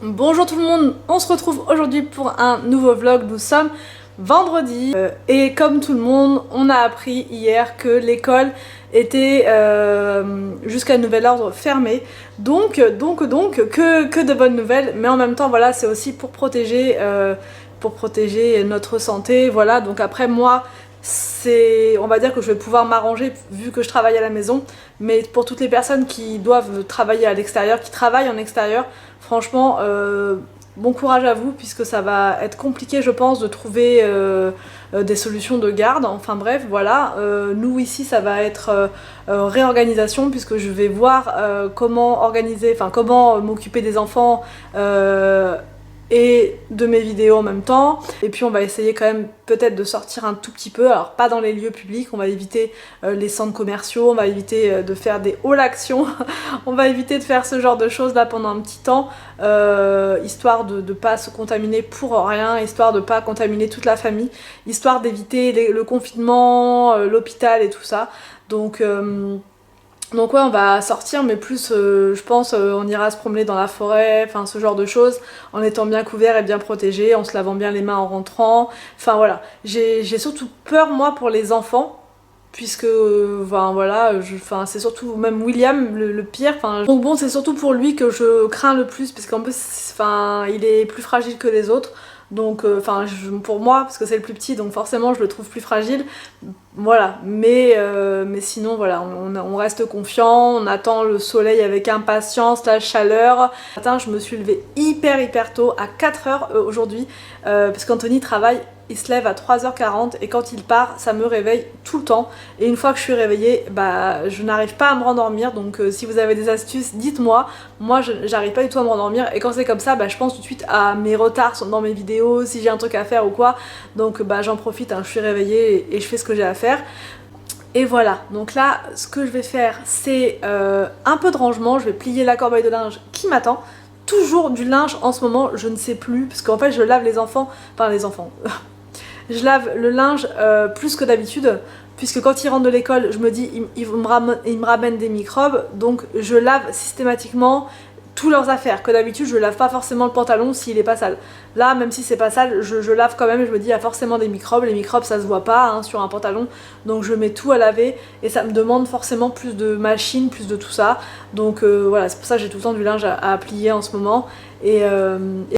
Bonjour tout le monde, on se retrouve aujourd'hui pour un nouveau vlog. Nous sommes vendredi et comme tout le monde, on a appris hier que l'école était jusqu'à nouvel ordre fermée. Donc que de bonnes nouvelles, mais en même temps voilà, c'est aussi pour protéger notre santé, voilà. Donc après moi, on va dire que je vais pouvoir m'arranger vu que je travaille à la maison, mais pour toutes les personnes qui doivent travailler à l'extérieur, qui travaillent en extérieur, franchement bon courage à vous, puisque ça va être compliqué je pense de trouver des solutions de garde. Enfin bref, voilà, nous ici ça va être réorganisation, puisque je vais voir comment organiser, enfin comment m'occuper des enfants et de mes vidéos en même temps. Et puis on va essayer quand même peut-être de sortir un tout petit peu, alors pas dans les lieux publics, on va éviter les centres commerciaux, on va éviter de faire des halls actions, on va éviter de faire ce genre de choses là pendant un petit temps, histoire de pas se contaminer pour rien, histoire de pas contaminer toute la famille, histoire d'éviter le confinement, l'hôpital et tout ça. Donc ouais, on va sortir, mais plus je pense on ira se promener dans la forêt, enfin ce genre de choses, en étant bien couvert et bien protégé, en se lavant bien les mains en rentrant. Enfin voilà, j'ai surtout peur moi pour les enfants, puisque enfin voilà, c'est surtout même William le pire. Donc bon, c'est surtout pour lui que je crains le plus, parce qu'en plus il est plus fragile que les autres. Donc pour moi, parce que c'est le plus petit, donc forcément je le trouve plus fragile. Voilà, mais sinon voilà, on reste confiant, on attend le soleil avec impatience, la chaleur. Ce matin je me suis levée hyper tôt, à 4h aujourd'hui, parce qu'Anthony travaille, il se lève à 3h40 et quand il part, ça me réveille tout le temps. Et une fois que je suis réveillée, bah je n'arrive pas à me rendormir, donc si vous avez des astuces, dites-moi. Moi j'arrive pas du tout à me rendormir, et quand c'est comme ça, bah je pense tout de suite à mes retards dans mes vidéos, si j'ai un truc à faire ou quoi. Donc bah j'en profite, hein, je suis réveillée et je fais ce que j'ai à faire. Et voilà, donc là ce que je vais faire, c'est un peu de rangement. Je vais plier la corbeille de linge qui m'attend. Toujours du linge en ce moment, je ne sais plus, parce qu'en fait je lave les enfants, je lave le linge plus que d'habitude, puisque quand ils rentrent de l'école, je me dis ils me ramènent des microbes, donc je lave systématiquement tous leurs affaires. Que d'habitude je lave pas forcément le pantalon s'il est pas sale. Là, même si c'est pas sale, je lave quand même, et je me dis il y a forcément des microbes. Les microbes ça se voit pas hein, sur un pantalon, donc je mets tout à laver, et ça me demande forcément plus de machine, plus de tout ça. Donc voilà, c'est pour ça que j'ai tout le temps du linge à plier en ce moment. Et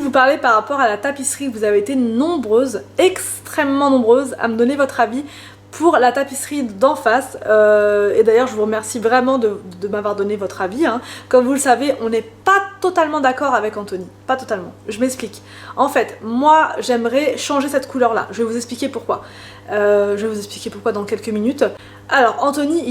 vous parlez par rapport à la tapisserie, vous avez été nombreuses, extrêmement nombreuses, à me donner votre avis pour la tapisserie d'en face, et d'ailleurs je vous remercie vraiment de m'avoir donné votre avis, hein. Comme vous le savez, on n'est pas totalement d'accord avec Anthony, pas totalement, je m'explique. En fait, moi j'aimerais changer cette couleur là, je vais vous expliquer pourquoi. Je vais vous expliquer pourquoi dans quelques minutes. Alors Anthony,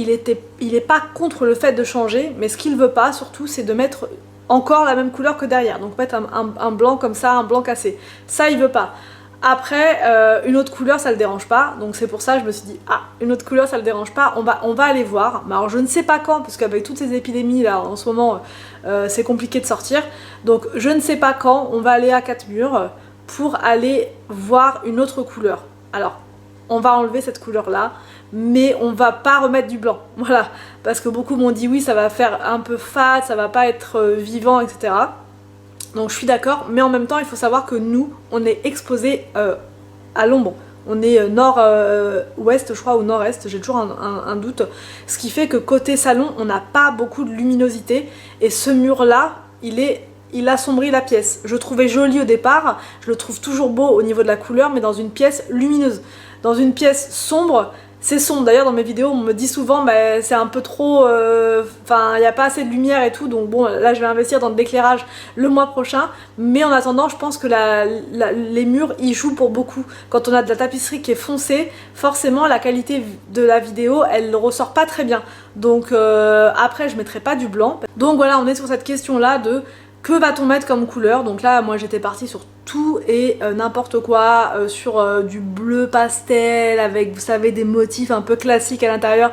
il est pas contre le fait de changer, mais ce qu'il veut pas surtout, c'est de mettre encore la même couleur que derrière, donc mettre un blanc comme ça, un blanc cassé, ça il veut pas. Après, une autre couleur ça le dérange pas, donc c'est pour ça que je me suis dit ah, une autre couleur ça le dérange pas, on va aller voir. Mais alors je ne sais pas quand, parce qu'avec toutes ces épidémies là en ce moment c'est compliqué de sortir, donc je ne sais pas quand on va aller à 4 murs pour aller voir une autre couleur. Alors on va enlever cette couleur là, mais on va pas remettre du blanc, voilà, parce que beaucoup m'ont dit oui ça va faire un peu fade, ça va pas être vivant, etc. Donc je suis d'accord, mais en même temps il faut savoir que nous on est exposé à l'ombre. On est nord-ouest je crois, ou nord-est, j'ai toujours un doute. Ce qui fait que côté salon on n'a pas beaucoup de luminosité, et ce mur là il assombrit la pièce. Je trouvais joli au départ, je le trouve toujours beau au niveau de la couleur, mais dans une pièce lumineuse. Dans une pièce sombre, c'est sombre. D'ailleurs dans mes vidéos on me dit souvent bah, c'est un peu trop, il n'y a pas assez de lumière et tout, donc bon là je vais investir dans de l'éclairage le mois prochain. Mais en attendant je pense que les murs y jouent pour beaucoup. Quand on a de la tapisserie qui est foncée, forcément la qualité de la vidéo elle ressort pas très bien. Donc après je mettrai pas du blanc. Donc voilà, on est sur cette question là de que va-t-on mettre comme couleur. Donc là moi j'étais partie sur tout et n'importe quoi, sur du bleu pastel avec vous savez des motifs un peu classiques à l'intérieur,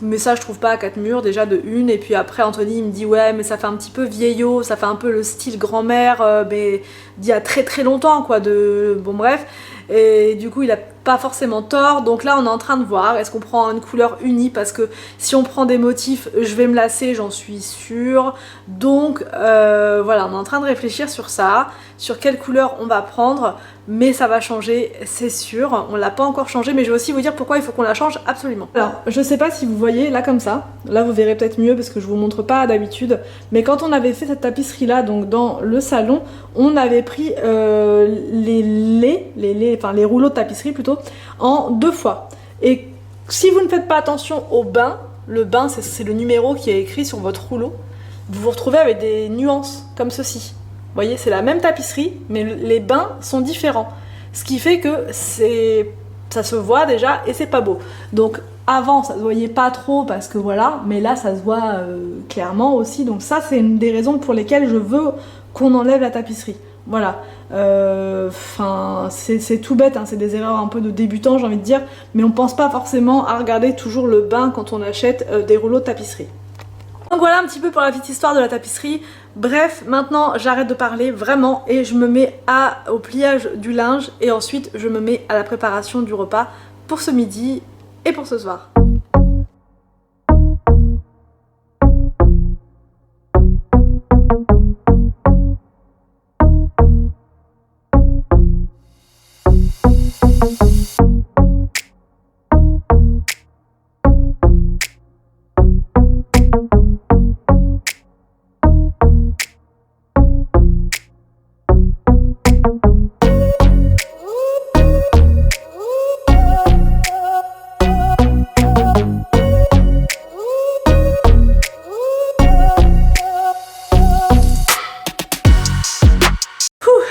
mais ça je trouve pas à 4 murs déjà de une. Et puis après Anthony il me dit ouais mais ça fait un petit peu vieillot, ça fait un peu le style grand-mère mais d'il y a très longtemps quoi, bon bref. Et du coup il a pas forcément tort. Donc là on est en train de voir, est-ce qu'on prend une couleur unie, parce que si on prend des motifs je vais me lasser, j'en suis sûre. Donc voilà, on est en train de réfléchir sur ça, sur quelle couleur on va prendre, mais ça va changer, c'est sûr. On l'a pas encore changé, mais je vais aussi vous dire pourquoi il faut qu'on la change absolument. Alors je sais pas si vous voyez là comme ça, là vous verrez peut-être mieux parce que je vous montre pas d'habitude, mais quand on avait fait cette tapisserie là, donc dans le salon, on avait pris les rouleaux de tapisserie plutôt en 2 fois. Et si vous ne faites pas attention au bain, le bain c'est le numéro qui est écrit sur votre rouleau, vous vous retrouvez avec des nuances comme ceci. Vous voyez, c'est la même tapisserie, mais les bains sont différents. Ce qui fait que ça se voit déjà et c'est pas beau. Donc avant, ça se voyait pas trop parce que voilà, mais là ça se voit clairement aussi. Donc ça, c'est une des raisons pour lesquelles je veux qu'on enlève la tapisserie. Voilà. Enfin, c'est tout bête, hein, c'est des erreurs un peu de débutants, j'ai envie de dire, mais on pense pas forcément à regarder toujours le bain quand on achète des rouleaux de tapisserie. Donc voilà un petit peu pour la petite histoire de la tapisserie. Bref, maintenant j'arrête de parler vraiment et je me mets au pliage du linge et ensuite je me mets à la préparation du repas pour ce midi et pour ce soir.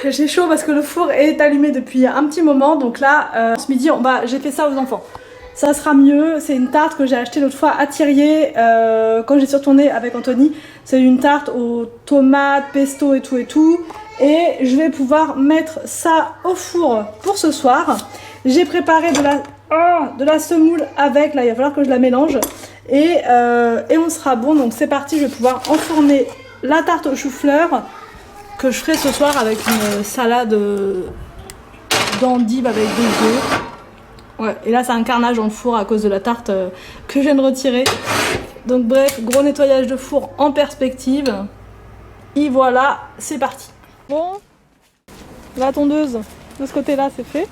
J'ai chaud parce que le four est allumé depuis un petit moment, donc là ce midi j'ai fait ça aux enfants. Ça sera mieux, c'est une tarte que j'ai achetée l'autre fois à Thirier quand j'ai retourné avec Anthony. C'est une tarte aux tomates, pesto et tout. Et je vais pouvoir mettre ça au four pour ce soir. J'ai préparé de la semoule avec, là il va falloir que je la mélange. Et on sera bon, donc c'est parti, je vais pouvoir enfourner la tarte au chou-fleur que je ferai ce soir avec une salade d'endives avec des œufs. Ouais, et là c'est un carnage dans le four à cause de la tarte que je viens de retirer. Donc bref, gros nettoyage de four en perspective. Et voilà, c'est parti. Bon, la tondeuse de ce côté-là c'est fait.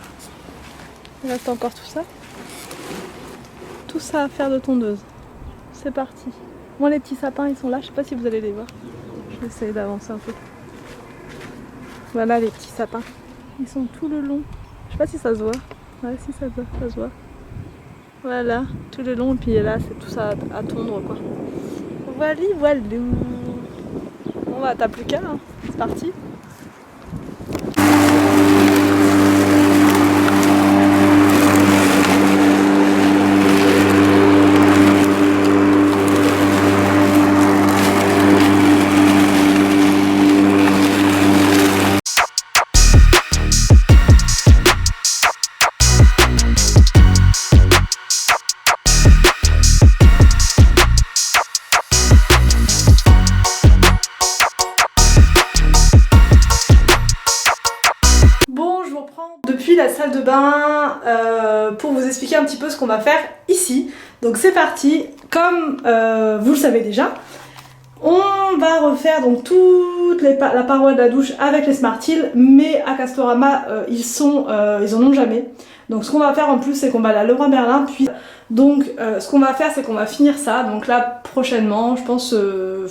Il reste encore tout ça. Tout ça à faire de tondeuse. C'est parti. Moi les petits sapins ils sont là, je sais pas si vous allez les voir. Je vais essayer d'avancer un peu. Voilà les petits sapins, ils sont tout le long, je sais pas si ça se voit, ouais si ça se voit, voilà, tout le long et puis là c'est tout ça à tondre quoi. Voilà, bon bah t'as plus qu'à, hein. C'est parti. La salle de bain pour vous expliquer un petit peu ce qu'on va faire ici. Donc c'est parti, comme vous le savez déjà, on va refaire donc toute la paroi de la douche avec les Smarteel, mais à Castorama ils en ont jamais. Donc ce qu'on va faire en plus c'est qu'on va aller à Leroy Merlin, puis donc ce qu'on va faire c'est qu'on va finir ça, donc là prochainement, je pense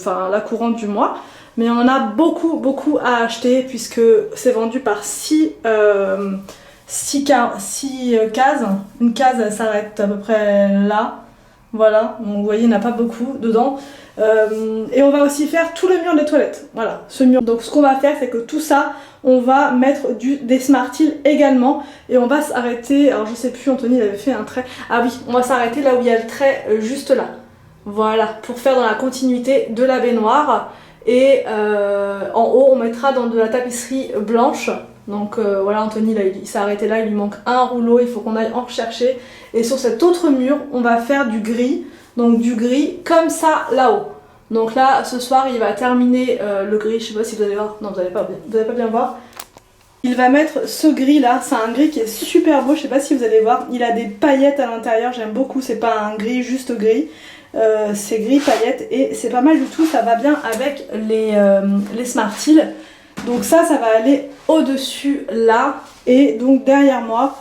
la courante du mois. Mais on en a beaucoup à acheter puisque c'est vendu par 6 cases. Une case elle s'arrête à peu près là. Voilà, donc vous voyez il n'y en a pas beaucoup dedans. Et on va aussi faire tout le mur des toilettes. Voilà, ce mur. Donc ce qu'on va faire c'est que tout ça, on va mettre des Smarteel également. Et on va s'arrêter, alors je sais plus, Anthony il avait fait un trait. Ah oui, on va s'arrêter là où il y a le trait juste là. Voilà, pour faire dans la continuité de la baignoire. Et en haut on mettra dans de la tapisserie blanche. Donc voilà, Anthony là, il s'est arrêté là, il lui manque un rouleau, il faut qu'on aille en rechercher. Et sur cet autre mur on va faire du gris. Donc du gris comme ça là-haut. Donc là ce soir il va terminer le gris, je sais pas si vous allez voir, non vous allez pas bien voir. Il va mettre ce gris là, c'est un gris qui est super beau, je sais pas si vous allez voir, il a des paillettes à l'intérieur, j'aime beaucoup, c'est pas un gris juste gris, c'est gris paillettes et c'est pas mal du tout, ça va bien avec les Smarties. Donc ça va aller au-dessus là et donc derrière moi,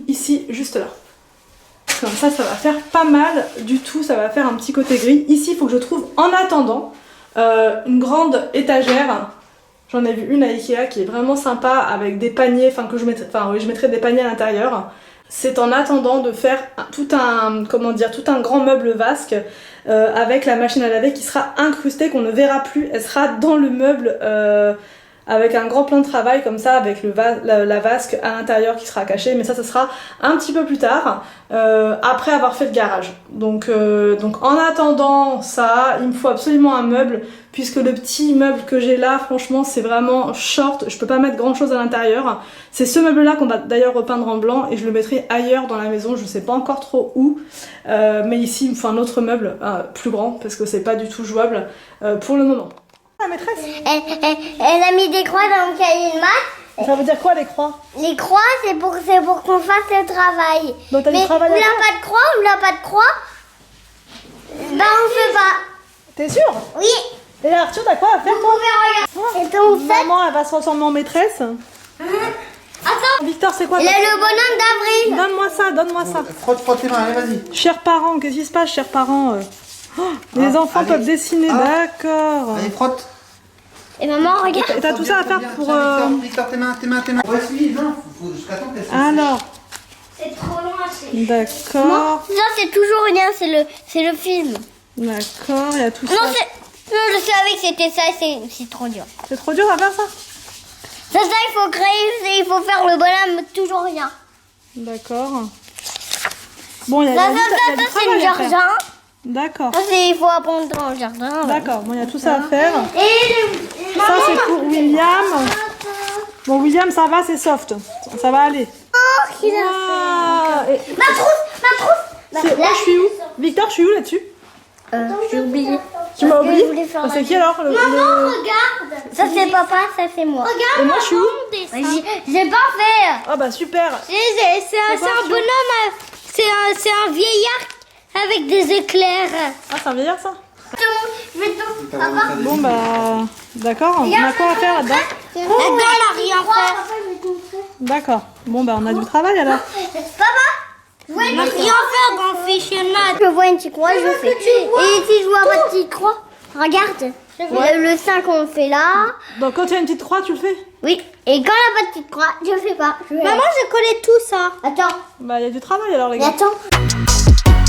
ici juste là. Comme ça va faire pas mal du tout, ça va faire un petit côté gris. Ici il faut que je trouve en attendant une grande étagère. J'en ai vu une à Ikea qui est vraiment sympa avec des paniers, enfin je mettrais des paniers à l'intérieur. C'est en attendant de faire tout un grand meuble vasque avec la machine à laver qui sera incrustée, qu'on ne verra plus. Elle sera dans le meuble avec un grand plan de travail comme ça, avec la vasque à l'intérieur qui sera cachée. Mais ça sera un petit peu plus tard, après avoir fait le garage. Donc en attendant ça, il me faut absolument un meuble, puisque le petit meuble que j'ai là, franchement, c'est vraiment short. Je peux pas mettre grand chose à l'intérieur. C'est ce meuble-là qu'on va d'ailleurs repeindre en blanc et je le mettrai ailleurs dans la maison. Je sais pas encore trop où. Mais ici, il me faut un autre meuble plus grand, parce que c'est pas du tout jouable pour le moment. La maîtresse, elle a mis des croix dans le cahier de maths. ça veut dire quoi les croix? Les croix, c'est pour qu'on fasse le travail. Donc t'as du Mais travail on à n'a faire. pas de croix, bah on fait pas. T'es sûre? Oui. Et Arthur, t'as quoi à faire toi? Et donc ça, Maman, elle va se transformer en maîtresse. attends, Victor, c'est quoi? il a le bonhomme d'avril. Donne-moi ça. Frotte tes mains, allez, vas-y. Chers parents, qu'est-ce qui se passe, chers parents? Les enfants allez. peuvent dessiner, d'accord. Allez, frotte. Et maman, regarde. Et t'as tout ça à faire pour... Victor, tes mains. Ouais, si, non, faut jusqu'à temps qu'elle se Alors, C'est trop long à faire. d'accord, Ça, c'est toujours rien, c'est le film. d'accord, il y a tout ça. Non, je savais que c'était ça, c'est trop dur. C'est trop dur à faire ça? Ça, il faut créer, il faut faire le bonhomme, toujours rien. D'accord. Bon, il y a, Ça, il y a du c'est travail le à faire. jardin. D'accord, Ça, il faut apprendre dans le jardin. d'accord, bon, il y a tout ça à faire. Et Ça, c'est pour William. Bon, William, ça va, c'est soft. Ça va aller. Oh, qu'il a Ah, et- fait. Ma trousse. Moi, je suis où? Victor, je suis où là-dessus? J'ai oublié. Tu m'as oublié? Je voulais faire C'est qui alors regarde. Ça, c'est papa, ça, c'est moi. Et moi, je suis où? J'ai pas fait. Ah bah super. C'est un bonhomme, c'est un vieillard avec des éclairs. Ah, c'est un vieillard ça? Je vais tout. Papa. Bon bah d'accord, on a quoi à faire là-dedans? Elle a rien fait. D'accord, bon bah on a du travail alors. Papa, on n'a rien fait dans Fish and Math. Je vois une petite croix, je fais. Et si je vois pas de petite croix, regarde. Le 5 on le fait là. Donc quand il y a une petite croix, tu le fais? Oui. Et quand il n'y a pas de petite croix, je fais pas. Maman, j'ai collé tout ça. Attends. Bah il y a du travail alors les Mais gars. attends.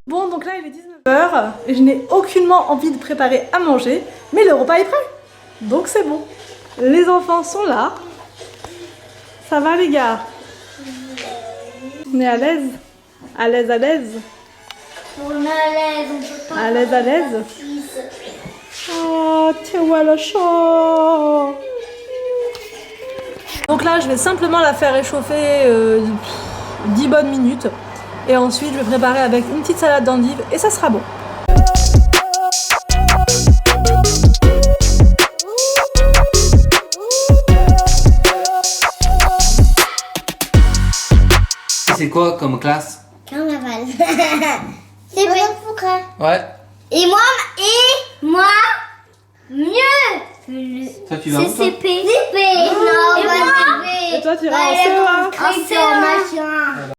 Bon donc là il est 19h et je n'ai aucunement envie de préparer à manger, mais le repas est prêt. Donc c'est bon. Les enfants sont là. Ça va les gars? On est à l'aise? À l'aise, à l'aise? On est à l'aise, on peut pas. À l'aise, à l'aise? Oh, tiens, voilà chaud. Donc là, je vais simplement la faire réchauffer 10 bonnes minutes. Et ensuite, je vais préparer avec une petite salade d'endives et ça sera bon. C'est quoi comme classe? Carnaval. C'est bien Foucault. Ouais. Et moi, mieux. Toi, tu vas où, toi? CP. CP. Non, Et toi, tu iras en CE1. En CE1.